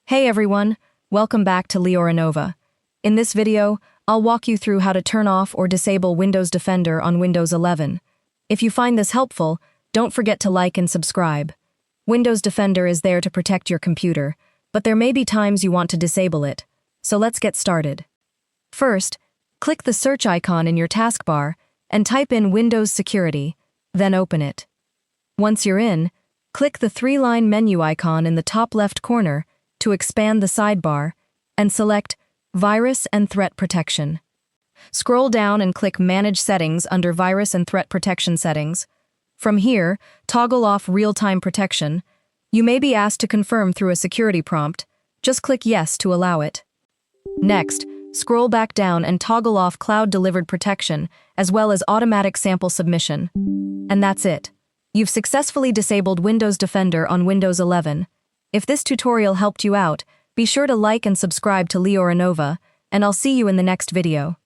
Hey everyone, welcome back to Leoranova. In this video, I'll walk you through how to turn off or disable Windows Defender on Windows 11. If you find this helpful, don't forget to like and subscribe. Windows Defender is there to protect your computer, but there may be times you want to disable it. So let's get started. First, click the search icon in your taskbar and type in Windows Security, then open it. Once you're in, click the three-line menu icon in the top left corner to expand the sidebar, and select Virus and Threat Protection. Scroll down and click Manage Settings under Virus and Threat Protection Settings. From here, toggle off Real-Time Protection. You may be asked to confirm through a security prompt. Just click Yes to allow it. Next, scroll back down and toggle off Cloud-Delivered Protection, as well as Automatic Sample Submission. And that's it. You've successfully disabled Windows Defender on Windows 11. If this tutorial helped you out, be sure to like and subscribe to Leoranova, and I'll see you in the next video.